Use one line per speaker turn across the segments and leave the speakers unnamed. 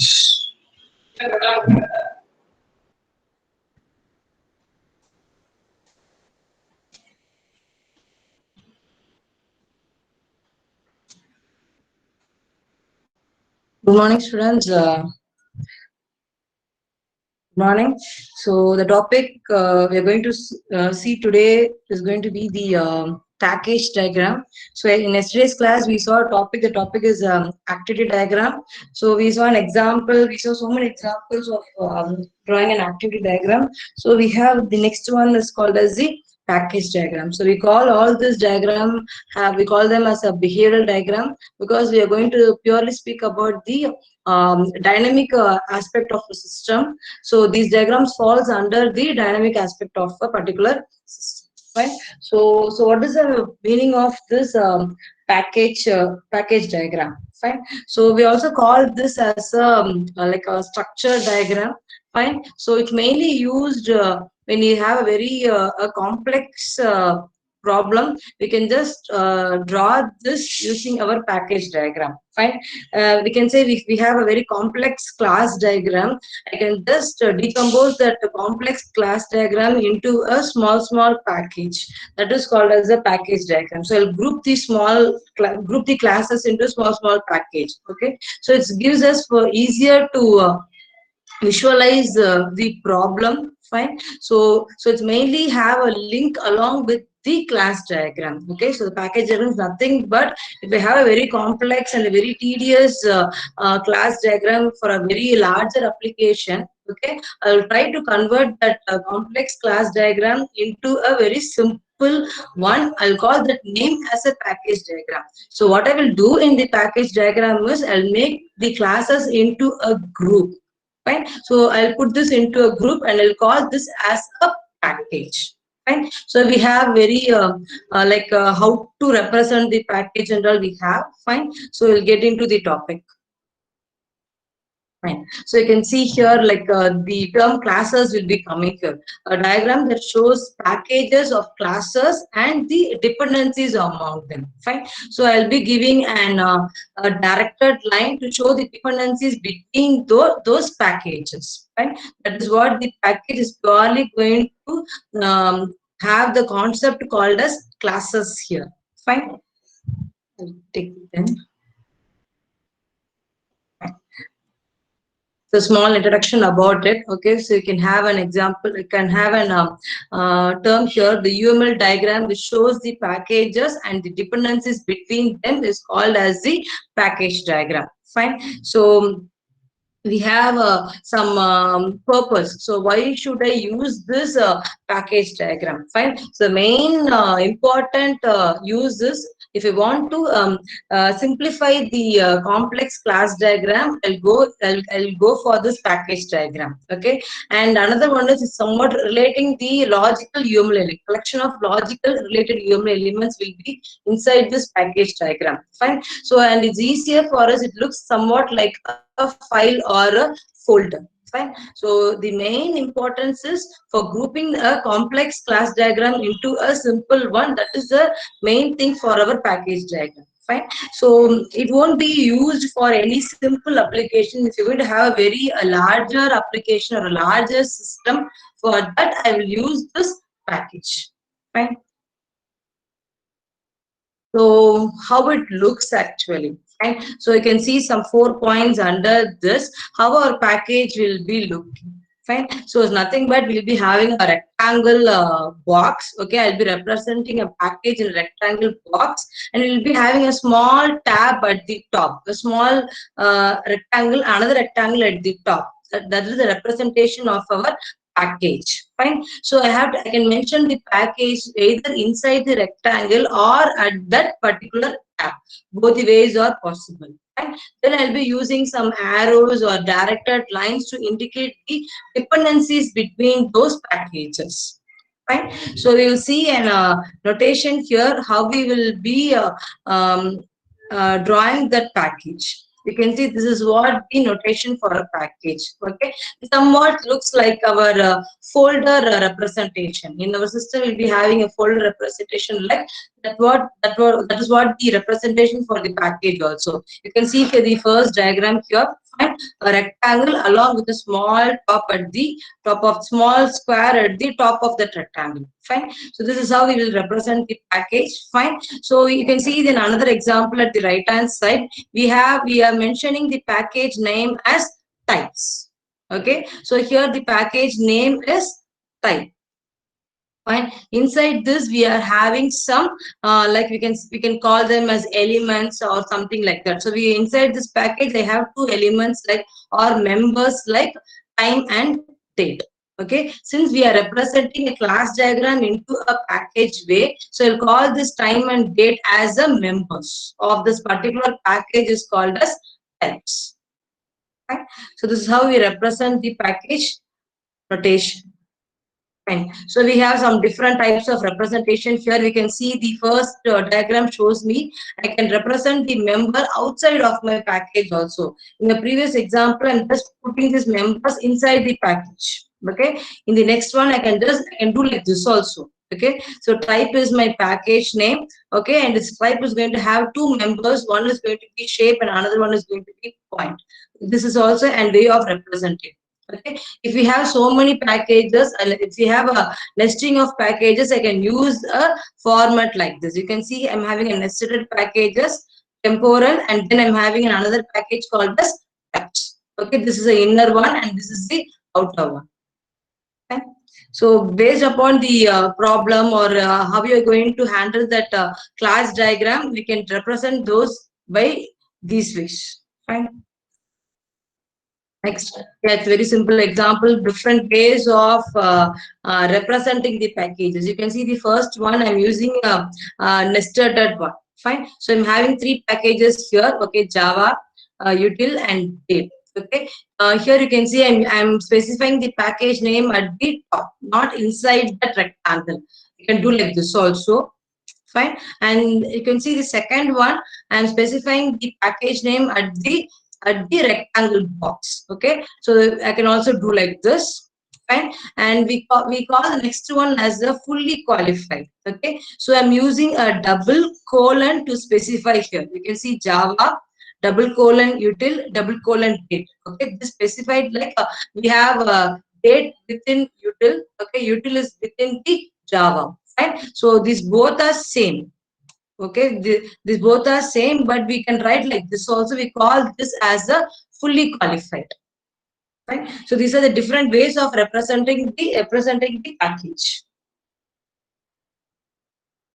Good morning, students. Good morning. So the topic we are going to see today is going to be the package diagram. So in yesterday's class, we saw a topic. The topic is activity diagram. So we saw an example. We saw so many examples of drawing an activity diagram. So we have the next one is called as the package diagram. So we call all this diagram, we call them as a behavioral diagram because we are going to purely speak about the dynamic aspect of the system. So these diagrams falls under the dynamic aspect of a particular system. Right. So what is the meaning of this package diagram? Fine. So we also call this as like a structure diagram. Fine. So it's mainly used when you have a very a complex problem. We can just draw this using our package diagram. Fine. We can say if we have a very complex class diagram, I can just decompose that complex class diagram into a small package. That is called as a package diagram. So I'll group the group the classes into small package. Okay. So it gives us for easier to visualize the problem. Fine. So it's mainly have a link along with the class diagram. Okay, so the package diagram is nothing but if we have a very complex and a very tedious class diagram for a very larger application. Okay, I'll try to convert that complex class diagram into a very simple one. I'll call that name as a package diagram. So what I will do in the package diagram is I'll make the classes into a group. Fine. So I'll put this into a group and I'll call this as a package. Fine. So we have very like how to represent the package and all we have. Fine. So we'll get into the topic. Fine. So you can see here like the term classes will be coming here. A diagram that shows packages of classes and the dependencies among them. Fine. So I'll be giving a directed line to show the dependencies between those packages. Fine. That is what the package is purely going to have the concept called as classes here. Fine. I'll take it then. So small introduction about it. Okay, so you can have an example. You can have an term here. The UML diagram which shows the packages and the dependencies between them is called as the package diagram. Fine. So we have some purpose. So why should I use this package diagram? Fine. So the main important use is if you want to simplify the complex class diagram, I'll go for this package diagram. Okay. And another one is somewhat relating the logical UML element. Collection of logical related UML elements will be inside this package diagram. Fine. So and it's easier for us. It looks somewhat like a file or a folder. Fine. So the main importance is for grouping a complex class diagram into a simple one. That is the main thing for our package diagram. Fine. So it won't be used for any simple application. If you're going to have a very larger application or a larger system, for that I will use this package. Fine. So how it looks actually. Right? So you can see some 4 points under this, how our package will be looking. Fine. So it's nothing but we'll be having a rectangle box. Okay, I'll be representing a package in a rectangle box, and we'll be having a small tab at the top, a small rectangle, another rectangle at the top. That is the representation of our package. Fine. So I can mention the package either inside the rectangle or at that particular tab. Both the ways are possible. Fine. Then I'll be using some arrows or directed lines to indicate the dependencies between those packages. Fine. So you'll see an notation here how we will be drawing that package. You can see this is what the notation for a package. Okay, somewhat looks like our folder representation. In our system, we'll be having a folder representation like that is what the representation for the package also. You can see here the first diagram here. Find a rectangle along with a small top at the top of small square at the top of that rectangle. Fine. So this is how we will represent the package. Fine. So you can see in another example at the right hand side, we are mentioning the package name as types. Okay. So here the package name is type. Fine. Inside this, we are having some like we can call them as elements or something like that. So we inside this package, they have two elements like or members like time and date. Okay, since we are representing a class diagram into a package way, so we'll call this time and date as a members of this particular package is called as types. Right? So this is how we represent the package notation. Fine. So we have some different types of representation here. We can see the first diagram shows me I can represent the member outside of my package also. In the previous example, I'm just putting these members inside the package. Okay. In the next one, I can do like this also. Okay. So type is my package name. Okay. And this type is going to have two members. One is going to be shape and another one is going to be point. This is also a way of representing. Okay, if we have so many packages, if we have a nesting of packages, I can use a format like this. You can see I'm having a nested packages, temporal, and then I'm having another package called as types. Okay, this is the inner one and this is the outer one. Okay. So based upon the problem or how you are going to handle that class diagram, we can represent those by these ways. Fine. Next, yeah, it's very simple example, different ways of representing the packages. You can see the first one, I'm using a nested one. Fine. So I'm having three packages here. Okay, Java, util, and date. Okay. Here you can see I'm specifying the package name at the top, not inside that rectangle. You can do like this also. Fine. And you can see the second one, I'm specifying the package name at the rectangle box. Okay, so I can also do like this. Fine. And we call the next one as a fully qualified. Okay, so I'm using a double colon to specify here. You can see Java double colon util double colon date. Okay, this specified like we have a date within util. Okay, util is within the Java. Fine. So these both are same. Okay, these both are same, but we can write like this also. We call this as a fully qualified. Right? So these are the different ways of representing the package.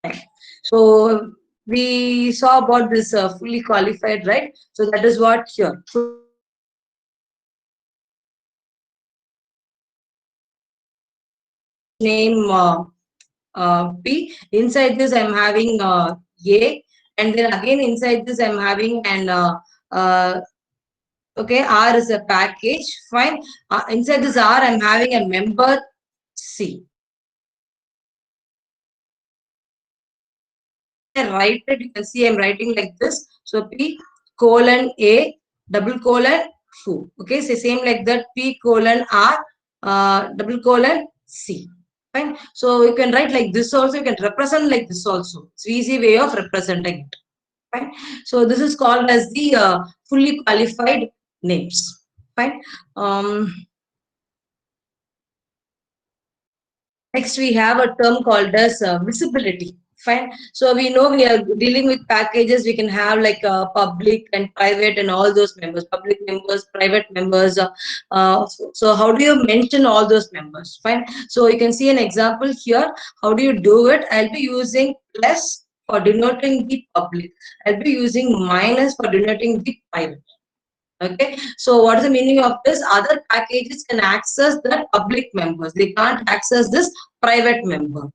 Right. So we saw about this fully qualified, right? So that is what here. Name P. Inside this, I'm having A, and then again inside this, I'm having an okay, R is a package. Fine. Inside this R, I'm having a member C. I write it. You can see I'm writing like this. So P colon A double colon foo. Okay, so same like that. P colon R double colon C. Fine. So you can write like this also. You can represent like this also. It's easy way of representing it. Fine. So this is called as the fully qualified names. Fine. Next, we have a term called as visibility. Fine. So we know we are dealing with packages. We can have like public and private and all those members, public members, private members. So how do you mention all those members? Fine. So you can see an example here. How do you do it? I'll be using plus for denoting the public. I'll be using minus for denoting the private. Okay, so what is the meaning of this? Other packages can access the public members. They can't access this private member.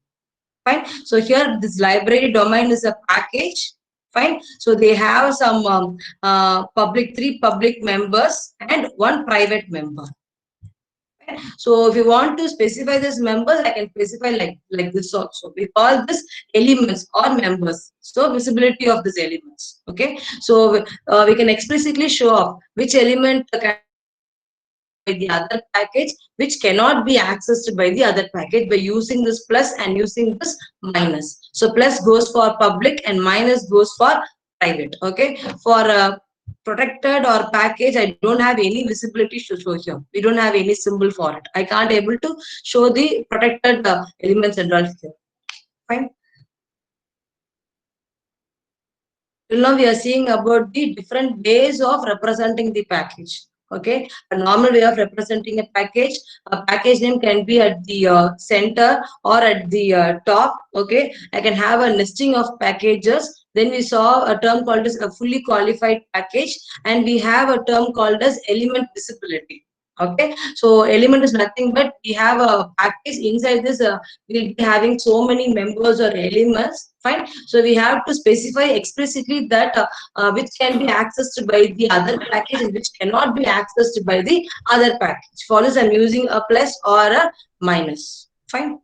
Fine. So here this library domain is a package. Fine. So they have some three public members and one private member. So if you want to specify this members, I can specify like this also. We call this elements or members. So visibility of these elements. Okay. So we can explicitly show off which element can be accessed by the other package, which cannot be accessed by the other package by using this plus and using this minus. So plus goes for public and minus goes for private. Okay. For protected or package, I don't have any visibility to show here. We don't have any symbol for it. I can't able to show the protected elements and all here. Fine. Till now we are seeing about the different ways of representing the package. Okay, a normal way of representing a package name can be at the center or at the top. Okay, I can have a listing of packages. Then we saw a term called as a fully qualified package, and we have a term called as element visibility. Okay, so element is nothing but we have a package inside this. We'll be having so many members or elements. Fine. So we have to specify explicitly that which can be accessed by the other package and which cannot be accessed by the other package. For this, I'm using a plus or a minus. Fine.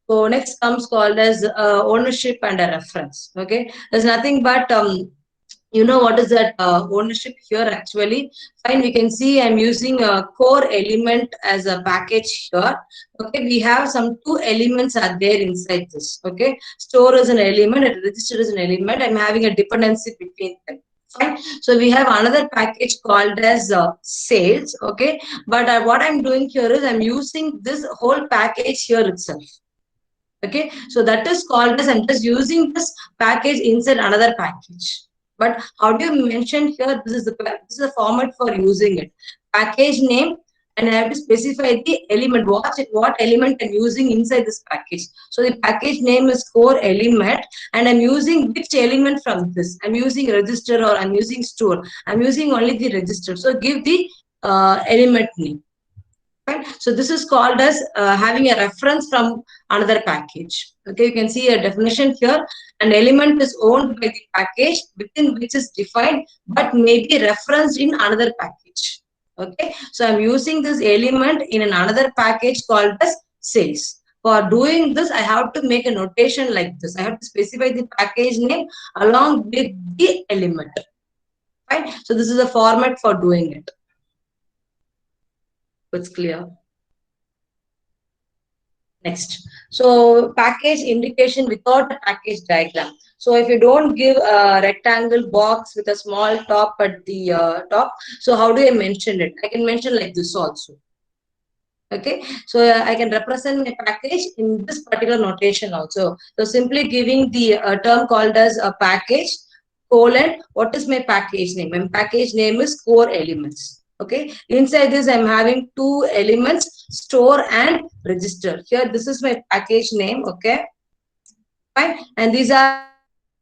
So next comes called as ownership and a reference. Okay, there's nothing but you know what is that ownership here actually. Fine, we can see I'm using a core element as a package here. Okay, we have some two elements are there inside this. Okay, store is an element and register is an element. I'm having a dependency between them. Fine. So we have another package called as sales. Okay, but what I'm doing here is I'm using this whole package here itself. Okay, so that is called as I'm just using this package inside another package. But how do you mention here? This is the format for using it. Package name, and I have to specify the element. What element I'm using inside this package. So the package name is core element, and I'm using which element from this. I'm using register or I'm using store. I'm using only the register. So give the element name. Right? So this is called as having a reference from another package. Okay, you can see a definition here. An element is owned by the package within which is defined, but may be referenced in another package. Okay, so I'm using this element in another package called as sales. For doing this, I have to make a notation like this. I have to specify the package name along with the element. Right? So this is the format for doing it. It's clear. Next, so package indication without a package diagram. So if you don't give a rectangle box with a small top at the top, so how do I mention it? I can mention like this also. Okay, so I can represent my package in this particular notation also. So simply giving the term called as a package colon, what is my package name? My package name is core elements. Okay, inside this I'm having two elements, store and register. Here this is my package name. Okay, fine, and these are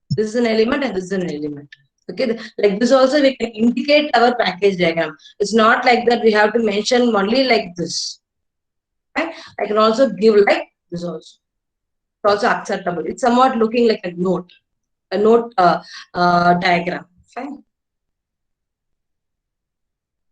this is an element and this is an element. Okay, like this also we can indicate our package diagram. It's not like that we have to mention only like this. Right? I can also give like this also. It's also acceptable. It's somewhat looking like a note diagram. Fine.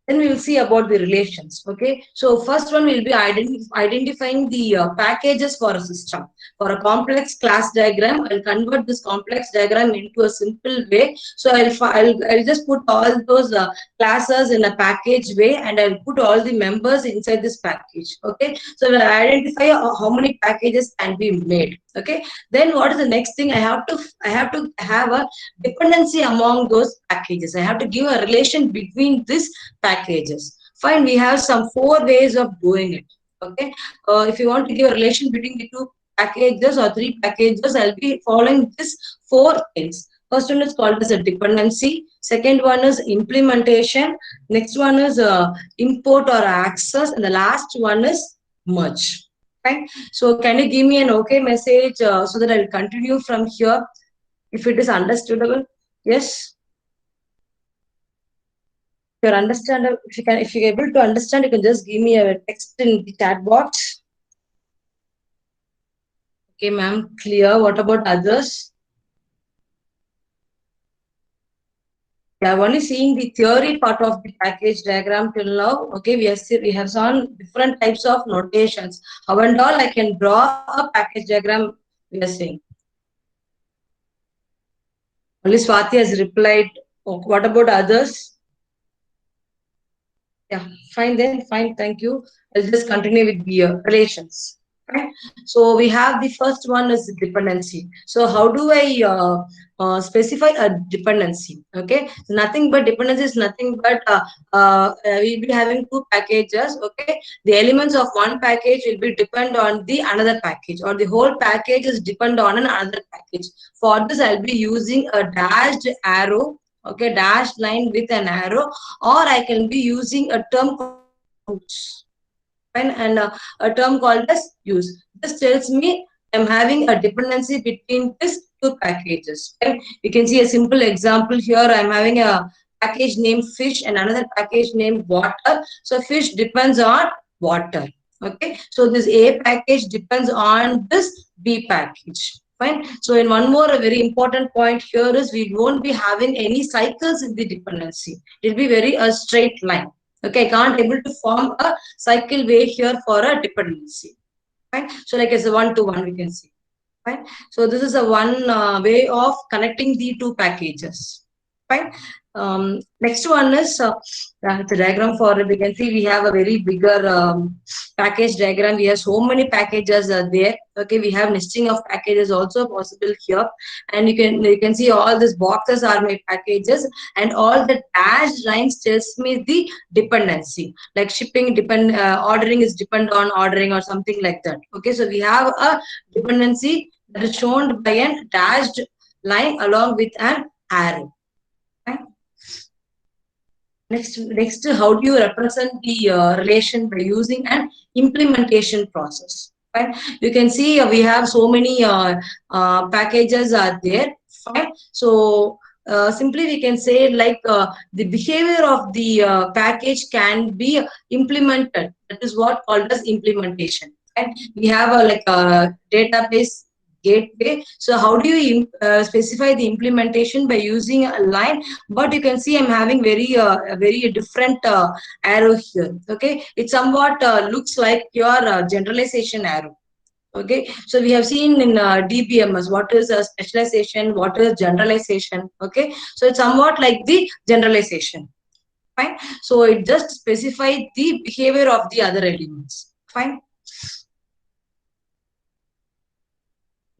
Then we will see about the relations. Okay, so first one will be identifying the packages for a system. For a complex class diagram, I'll convert this complex diagram into a simple way. So I'll just put all those classes in a package way, and I'll put all the members inside this package. Okay, so we'll identify how many packages can be made. Okay, then what is the next thing? I have to have a dependency among those packages. I have to give a relation between this packages. Fine, we have some four ways of doing it. Okay, if you want to give a relation between the two packages or three packages, I'll be following this four things. First one is called as a dependency. Second one is implementation. Next one is import or access, and the last one is merge. Fine. So can you give me an okay message so that I'll continue from here if it is understandable? Yes. You're understand if you're able to understand, you can just give me a text in the chat box. Okay, ma'am, clear. What about others? We are only seeing the theory part of the package diagram till now. Okay, we have seen different types of notations. How and all I can draw a package diagram. We are seeing. Only Swati has replied. Oh, what about others? Yeah, fine then, fine, thank you. I'll just continue with the relations. Right? So we have the first one is dependency. So how do I specify a dependency? Okay, so nothing but dependency is nothing but we'll be having two packages. Okay, the elements of one package will be depend on the another package, or the whole package is depend on another package. For this, I'll be using a dashed arrow. Okay, dashed line with an arrow, or I can be using a term called use. And a term called as use. This tells me I'm having a dependency between these two packages. Right? You can see a simple example here. I'm having a package named fish and another package named water. So fish depends on water. Okay. So this A package depends on this B package. Fine. So in one more a very important point here is we won't be having any cycles in the dependency. It will be very a straight line. Okay, I can't able to form a cycle way here for a dependency. Right? So like it's a one-to-one we can see. Right? So this is a one way of connecting the two packages. Fine. Next one is the diagram for we can see we have a very bigger package diagram. We have so many packages there. Okay, we have listing of packages also possible here, and you can see all these boxes are my packages, and all the dashed lines tells me the dependency. Like shipping ordering is depend on ordering or something like that. Okay, so we have a dependency that is shown by a dashed line along with an arrow. Right? Next, how do you represent the relation by using an implementation process? Right? You can see we have so many packages are there. Fine. So simply we can say like the behavior of the package can be implemented. That is what called as implementation. And we have a like a database gateway. So how do you specify the implementation by using a line? But you can see I'm having very different arrow here. Okay, it somewhat looks like your generalization arrow. Okay, so we have seen in DBMS what is a specialization, what is generalization. Okay, so it's somewhat like the generalization. Fine. So it just specifies the behavior of the other elements. Fine.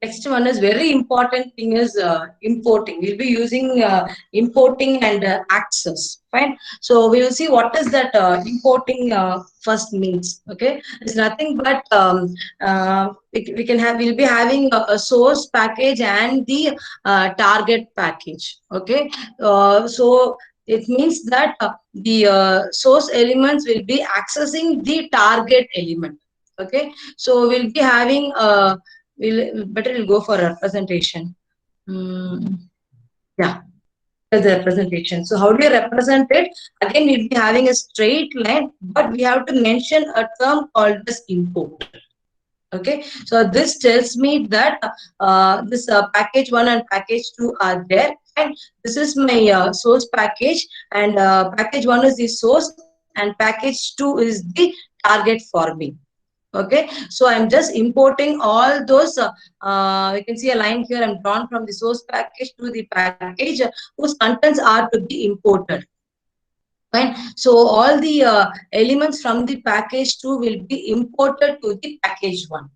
Next one is very important thing is importing. We'll be using importing and access. Fine. So we will see what is that importing first means. Okay, it's nothing but we'll be having a source package and the target package. Okay, so it means that the source elements will be accessing the target element. Okay, so we'll be having we'll go for representation. Yeah, the representation. So how do you represent it? Again, we'll be having a straight line, but we have to mention a term called as import. Okay, so this tells me that this package 1 and package 2 are there, and this is my source package, and package 1 is the source, and package 2 is the target for me. Okay, so I'm just importing all those you can see a line here. I'm drawn from the source package to the package whose contents are to be imported. Fine. So all the elements from the package 2 will be imported to the package 1.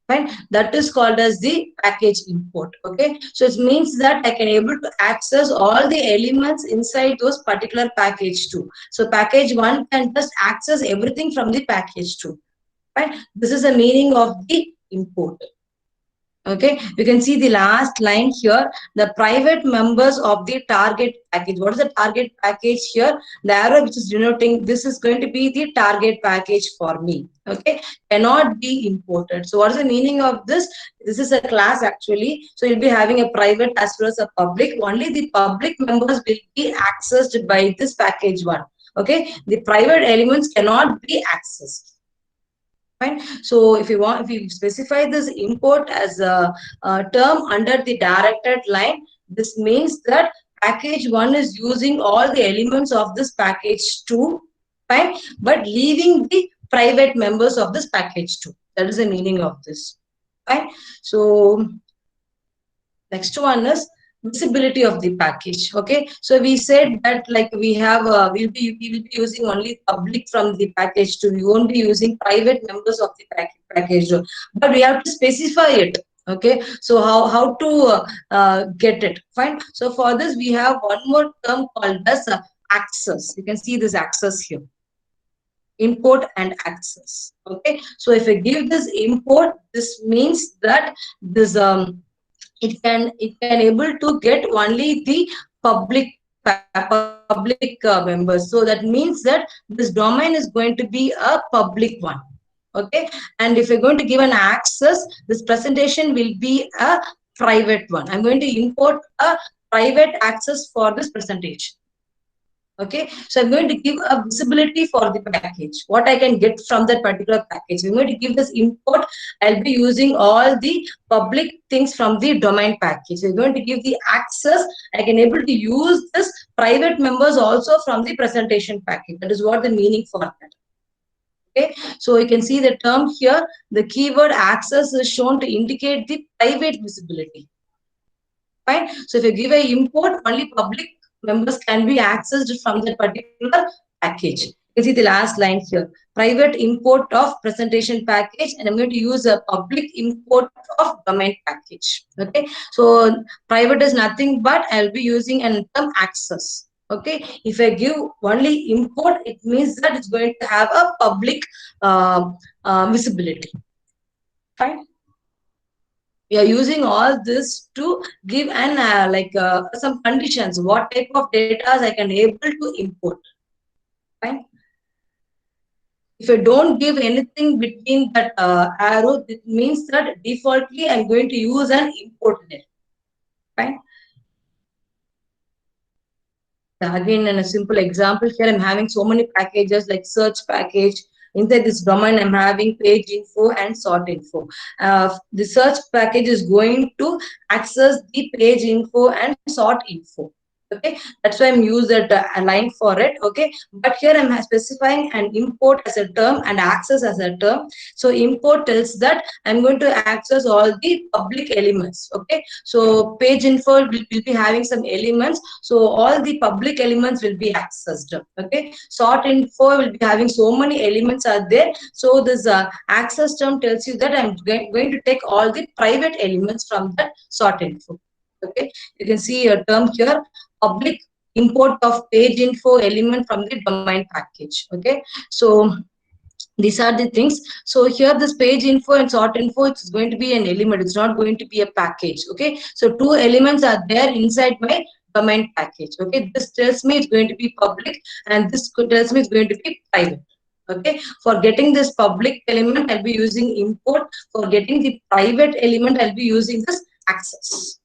Fine. That is called as the package import. Okay, so it means that I can able to access all the elements inside those particular package 2. So package 1 can just access everything from the package 2. Right? This is the meaning of the import. Okay, you can see the last line here, the private members of the target package. What is the target package here? The arrow which is denoting this is going to be the target package for me. Okay, cannot be imported. So what is the meaning of this? This is a class actually. So you'll be having a private as well as a public. Only the public members will be accessed by this package 1. Okay, the private elements cannot be accessed. Fine. So if you specify this import as a term under the directed line, this means that package 1 is using all the elements of this package 2, fine, but leaving the private members of this package 2. That is the meaning of this, fine. So next one is visibility of the package. Okay, so we said that like we have we will be using only public from the package 2. We won't be using private members of the package 2, but we have to specify it. Okay, so how to get it, fine. So for this we have one more term called as access. You can see this access here, import and access. Okay, so if I give this import, this means that this it can able to get only the public members. So that means that this domain is going to be a public one. Okay, and if you're going to give an access, this presentation will be a private one. I'm going to import a private access for this presentation. Okay, so I'm going to give a visibility for the package, what I can get from that particular package. I'm going to give this import. I'll be using all the public things from the domain package. So I'm going to give the access. I can able to use this private members also from the presentation package. That is what the meaning for that. Okay, so you can see the term here. The keyword access is shown to indicate the private visibility. Fine. So if you give a import, only public members can be accessed from that particular package. You see the last line here. Private import of presentation package, and I'm going to use a public import of domain package. Okay. So private is nothing but I'll be using an term access. Okay. If I give only import, it means that it's going to have a public visibility. Fine. We are using all this to give an some conditions, what type of data I can able to import. Fine. If I don't give anything between that arrow, it means that defaultly I'm going to use an import there. Fine. Again, in a simple example here, I'm having so many packages like search package. Inside this domain, I'm having page info and sort info. The search package is going to access the page info and sort info. Okay, that's why I'm used that line for it. Okay, but here I'm specifying an import as a term and access as a term. So import tells that I'm going to access all the public elements. Okay, so page info will be having some elements, so all the public elements will be accessed. Okay, sort info will be having so many elements are there, so this access term tells you that I'm going to take all the private elements from that sort info. Okay, you can see a term here, public import of page info element from the domain package. Okay, so these are the things. So here this page info and sort info, it's going to be an element, it's not going to be a package. Okay, so two elements are there inside my domain package. Okay, this tells me it's going to be public and this tells me it's going to be private. Okay, for getting this public element I'll be using import, for getting the private element I'll be using this access.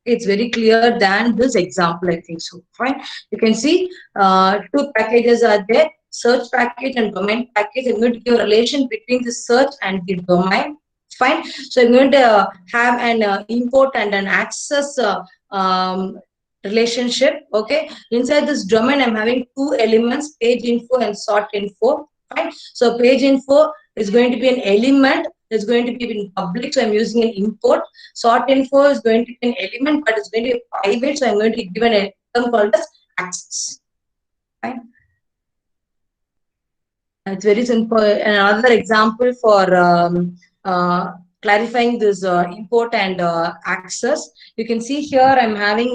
It's very clear than this example, I think so. Fine. You can see two packages are there, search package and domain package. I'm going to give a relation between the search and the domain. Fine. So I'm going to have an import and an access relationship. Okay. Inside this domain, I'm having two elements, page info and sort info. Fine. So page info is going to be an element. It's going to be in public, so I'm using an import. Sort info is going to be an element, but it's going to be private, so I'm going to give a term called as access. Fine. It's very simple. Another example for clarifying this import and access. You can see here I'm having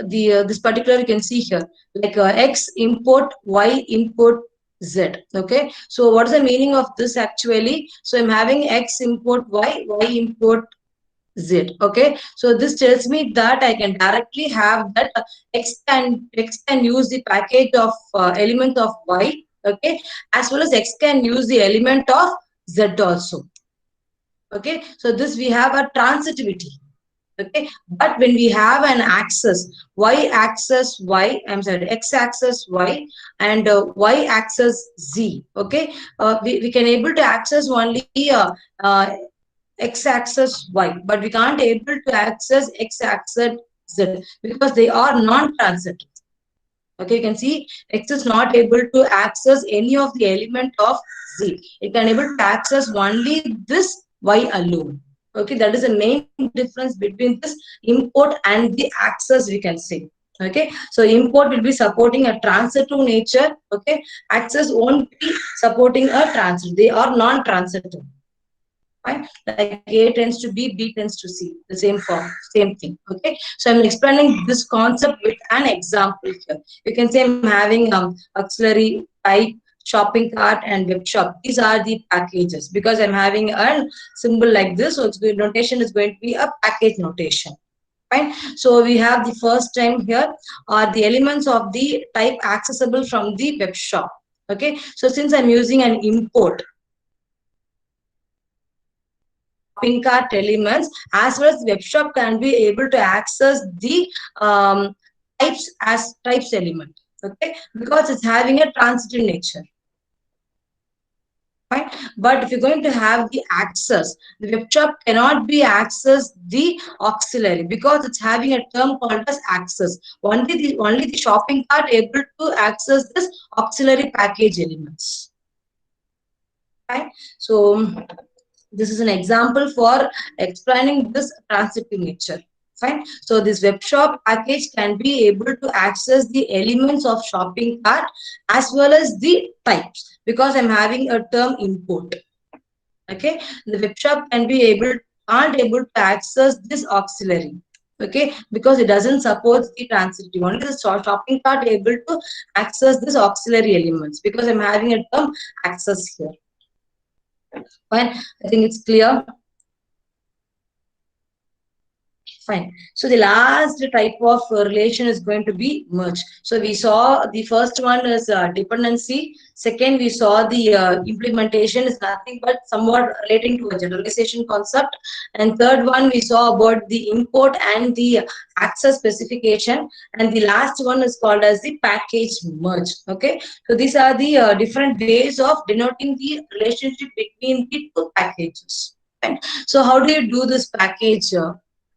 this particular, you can see here like X import Y import Z. Okay, so what is the meaning of this actually? So I'm having X import Y import Z. Okay, so this tells me that I can directly have that X can use the package of element of Y. Okay, as well as X can use the element of Z also. Okay, so this we have a transitivity. Okay, but when we have an axis, y axis y, I'm sorry, x axis y and y axis z. Okay, we can able to access only x-axis y, but we can't able to access x-axis z because they are non-transitive. Okay, you can see X is not able to access any of the element of Z. It can able to access only this Y alone. Okay, that is the main difference between this import and the access, we can say. Okay, so import will be supporting a transitive nature. Okay, access won't be supporting a transitive. They are non-transitive. Fine. Like A tends to B, B tends to C. The same form, same thing. Okay. So I'm explaining this concept with an example here. You can say I'm having auxiliary type, shopping cart, and web shop. These are the packages because I'm having a symbol like this. So its notation is going to be a package notation. Fine. So we have the first time here are the elements of the type accessible from the web shop. Okay. So since I'm using an import, shopping cart elements as well as web shop can be able to access the um, types as types element. Okay, because it's having a transitive nature. Fine. But if you're going to have the access, the web shop cannot be accessed the auxiliary because it's having a term called as access. Only the shopping cart able to access this auxiliary package elements. Fine. So this is an example for explaining this transitive nature. Fine. So this web shop package can be able to access the elements of shopping cart as well as the types because I'm having a term import. Okay. The web shop can't able to access this auxiliary. Okay, because it doesn't support the transitive. Only the shopping cart able to access this auxiliary elements because I'm having a term access here. Fine. I think it's clear. Fine. So the last type of relation is going to be merge. So we saw the first one is dependency. Second, we saw the implementation is nothing but somewhat relating to a generalization concept. And third one, we saw about the import and the access specification. And the last one is called as the package merge. Okay. So these are the different ways of denoting the relationship between the two packages. Right? So how do you do this package?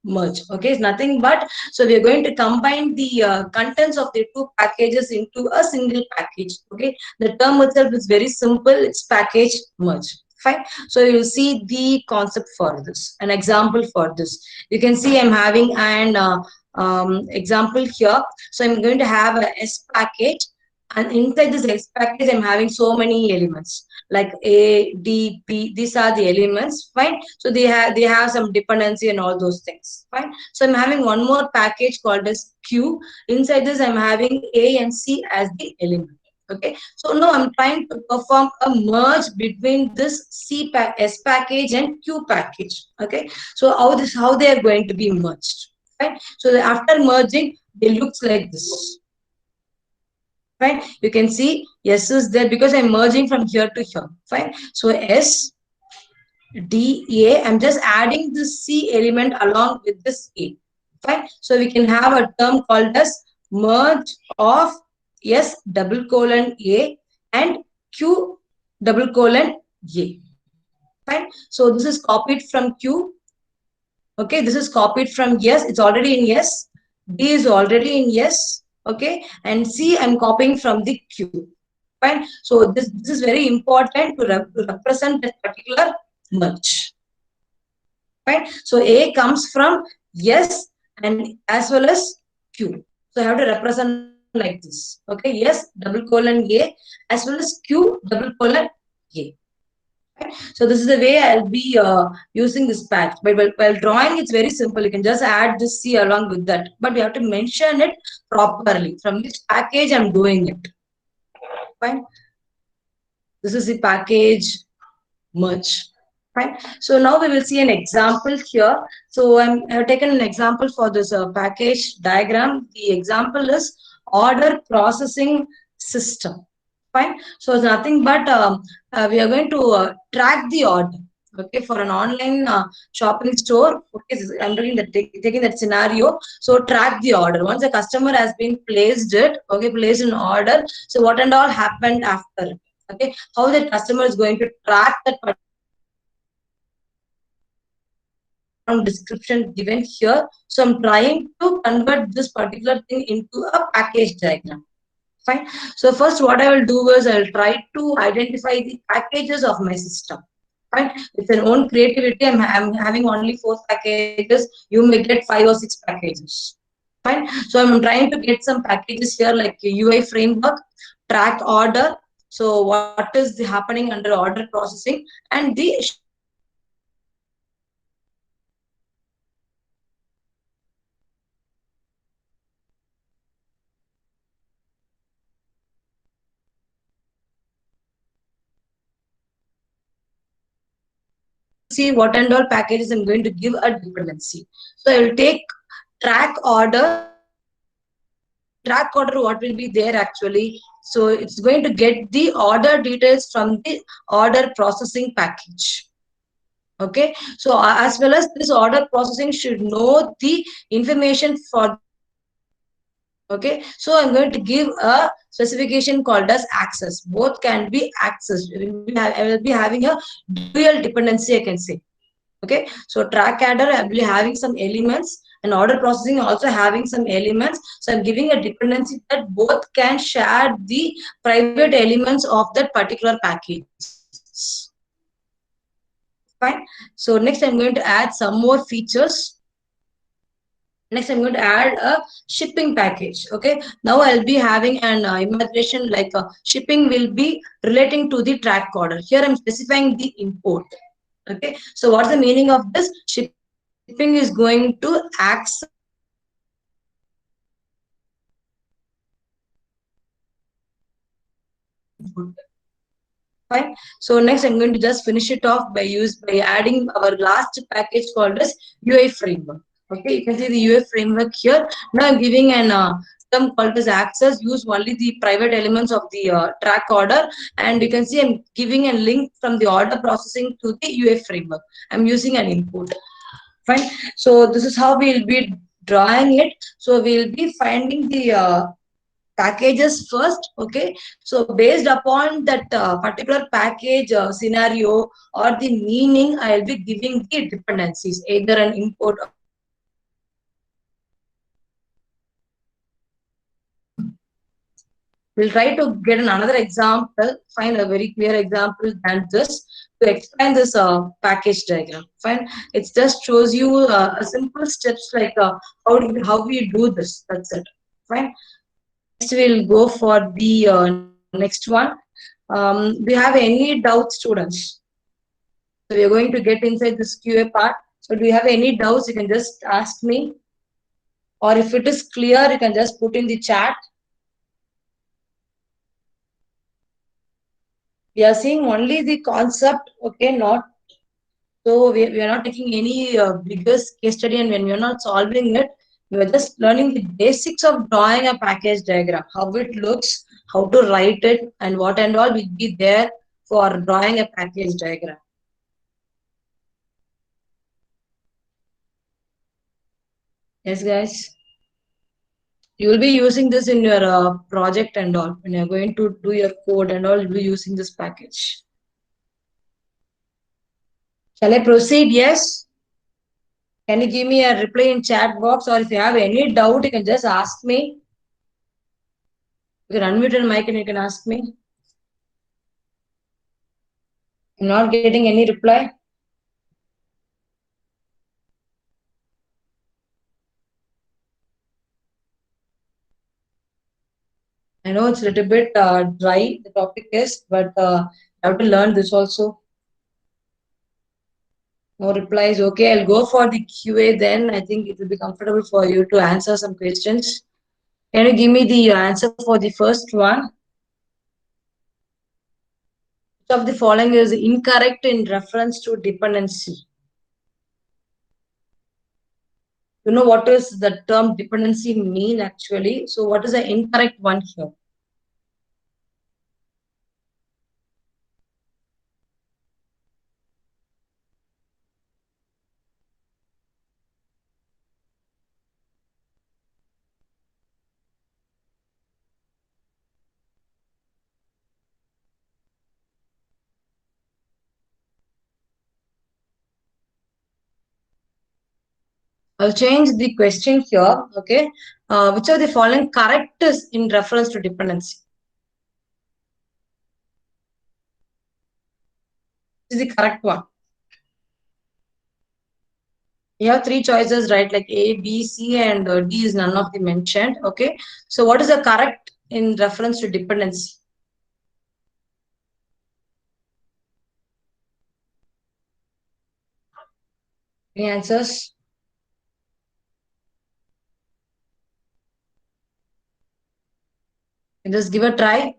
Merge. Okay, it's nothing but so we are going to combine the contents of the two packages into a single package. Okay, the term itself is very simple. It's package merge. Fine. So you will see the concept for this. An example for this. You can see I'm having an example here. So I'm going to have a S package, and inside this S package, I'm having so many elements like A, D, P. These are the elements. Fine. So they have some dependency and all those things. Fine. So I'm having one more package called as Q. Inside this, I'm having A and C as the element. Okay. So now I'm trying to perform a merge between this S package and Q package. Okay. So how they are going to be merged. Right. So after merging, they looks like this. Fine. You can see S is there because I'm merging from here to here. Fine. So S, D, A, I'm just adding this C element along with this A. Fine. So we can have a term called as merge of S double colon A and Q double colon A. Fine. So this is copied from Q. Okay. This is copied from S. It's already in S. D is already in S. Okay. And C, I'm copying from the Q. Fine. So this is very important to represent that particular merge. Right. So A comes from S and as well as Q. So I have to represent like this. Okay. S double colon A as well as Q double colon A. Right. So this is the way I'll be using this patch. But while drawing, it's very simple. You can just add this C along with that. But we have to mention it properly. From which package I'm doing it. Fine. This is the package merge. Fine. So now we will see an example here. So I've taken an example for this package diagram. The example is order processing system. Fine. So it's nothing but we are going to track the order. Okay, for an online shopping store. Okay, I'm doing that, taking that scenario. So track the order. Once a customer has been placed it, okay, placed an order. So what and all happened after? Okay, how the customer is going to track that background description given here. So I'm trying to convert this particular thing into a package diagram. Fine. So first what I will do is I will try to identify the packages of my system. Fine. With an own creativity, I'm having only 4 packages. You may get 5 or 6 packages. Fine. So I'm trying to get some packages here like UI framework, track order. So what is the happening under order processing and the shipping package. So I'm going to add some packages here. So you can see the UI framework, so you will see what and all packages I'm going to give a dependency. So I will take track order. So in track order, what will be there actually? So it's going to get the order details from the order processing package. Okay. So as well as this order processing should know the information for the order. Okay. So I'm going to give a specification called as access. Both can be accessed. I will be having a dual dependency, I can say. Okay, so track adder I will be having some elements and order processing also having some elements. So I'm giving a dependency that both can share the private elements of that particular packages. Fine. So next I'm going to add some more features. Next, I'm going to add a shipping package. Okay. Now I'll be having an imagination like shipping will be relating to the track order. Here I'm specifying the import. Okay. So what's the meaning of this? Shipping is going to access input. Fine. So next I'm going to just finish it off by adding our last package called as UI framework. Okay, you can see the UI framework here. Now I'm giving an term called as access. Use only the private elements of the track order, and you can see I'm giving a link from the order processing to the UI framework. I'm using an input. Fine. So this is how we'll be drawing it. So we'll be finding the packages first. Okay, so based upon that particular package scenario or the meaning, I'll be giving the dependencies, either an import or an access. We'll try to get another example, find a very clear example than this to explain this package diagram. Fine. It just shows you a simple steps like how we do this. That's it. Fine. Next, we'll go for the next one. Do you have any doubts, students? So we are going to get inside this QA part. So do you have any doubts? You can just ask me. Or if it is clear, you can just put in the chat. We are seeing only the concept, okay, not so we are not taking any biggest case study, and when we are not solving it, we are just learning the basics of drawing a package diagram, how it looks, how to write it, and what and all will be there for drawing a package diagram. Yes, guys. You will be using this in your project and all. When you're going to do your code and all, you'll be using this package. Shall I proceed? Yes. Can you give me a reply in chat box, or if you have any doubt, you can just ask me. You can unmute your mic and you can ask me. I'm not getting any reply. I know it's a little bit dry, the topic is, but I have to learn this also. No replies. Okay, I'll go for the QA then. I think it will be comfortable for you to answer some questions. Can you give me the answer for the first one? Which of the following is incorrect in reference to dependency? You know what is the term dependency mean actually? So what is the incorrect one here? I'll change the question here. Okay. Which of the following correct is in reference to dependency? This is the correct one. You have three choices, right? Like A, B, C, and D is none of the mentioned. Okay. So what is the correct in reference to dependency? Any answers? Just give a try.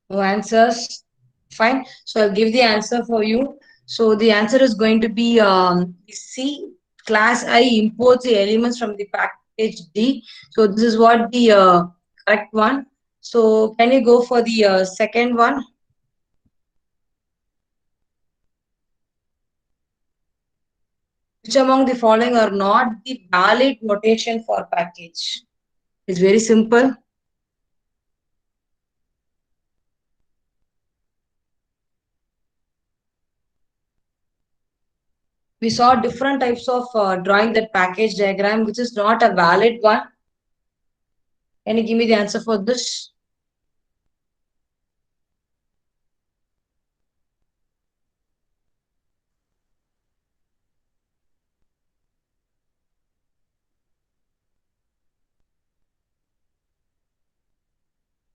No answers. Fine. So I'll give the answer for you. So the answer is going to be C. Class I imports the elements from the package D. So this is what the correct one. So can you go for the second one? Which among the following are not the valid notation for package? It's very simple. We saw different types of drawing that package diagram, which is not a valid one. Can you give me the answer for this?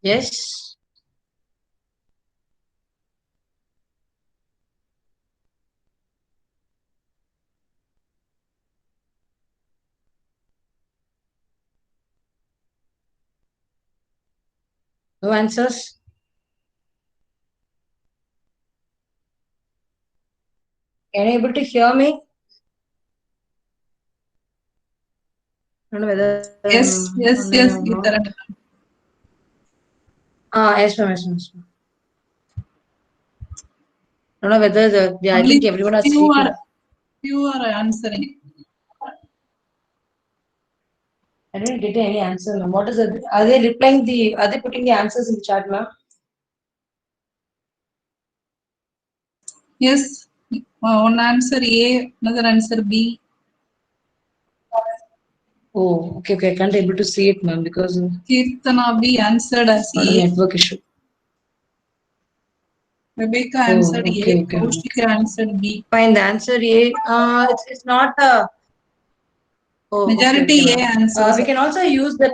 Yes. No answers. Can you able to hear me? I don't know whether I'm
Yes, yes,
online or
yes,
not.
Geetha.
Yes, ma'am, yes, ma'am. Yes, ma'am. I don't know whether I
Only
think everyone is
few
speaking.
are answering.
I didn't get any answer, ma'am. What is it? Are they replying are they putting the answers in the chat, ma'am?
Yes, one answer A, another answer B.
Oh, okay, okay. I can't able to see it, ma'am, because
Kirtana B answered as
not a
A.
network issue.
Rebecca
Oh,
answered
okay,
A.
okay, okay.
Kaushika answered B.
Fine. The answer A. It's not a. Oh, okay, okay,
Majority A
ma'am.
answers.
We can also use that.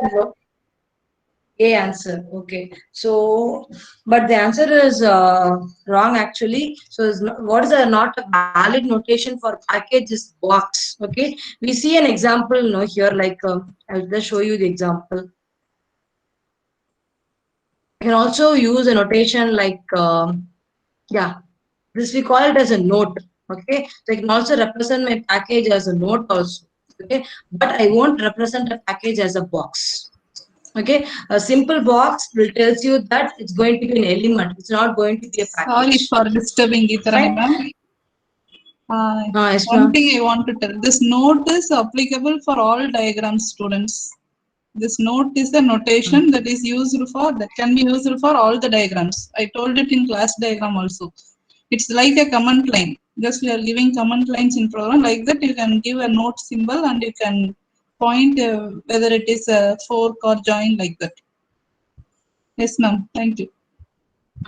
A answer. Okay. So, but the answer is wrong actually. So, what is a not a valid notation for package is box. Okay. We see an example here. Like I'll just show you the example. You can also use a notation like yeah. This we call it as a note. Okay. So I can also represent my package as a note also. Okay. But I won't represent a package as a box. Okay, a simple box will tells you that it's going to be an element. It's not going to be a
Sorry
package.
for disturbing Geetha
Fine.
ma'am.
Yes,
One
ma'am.
thing I want to tell, this note is applicable for all diagram students. This note is a notation that is used for, that can be used for all the diagrams. I told it in class diagram also. It's like a command line. Just we are giving command lines in program. Like that, you can give a note symbol and you can point whether it is a fork or join like that. Yes, ma'am. Thank you.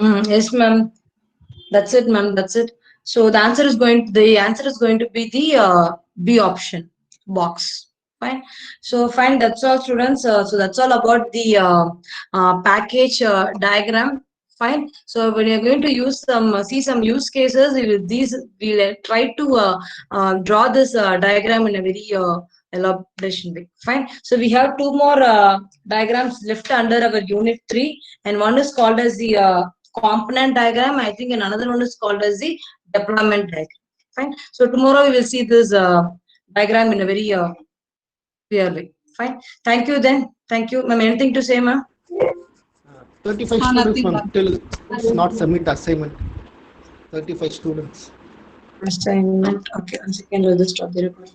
Yes, ma'am. That's it, ma'am. That's it. So the answer is going to be the B option box. Fine. So fine. That's all, students. So that's all about the package diagram. Fine. So when you're going to use see some use cases, we'll try to draw this diagram in a very elaboration way. Fine. So we have two more diagrams left under our unit 3, and one is called as the component diagram. I think and another one is called as the deployment diagram. Fine. So tomorrow we will see this diagram in a very clear way. Fine. Thank you then. Thank you. Ma'am, anything to say, ma'am?
35 students,
nothing,
ma'am,
ma'am.
till it's not submit assignment. 35 students.
Assignment. Okay, one second. I'll just stop the recording.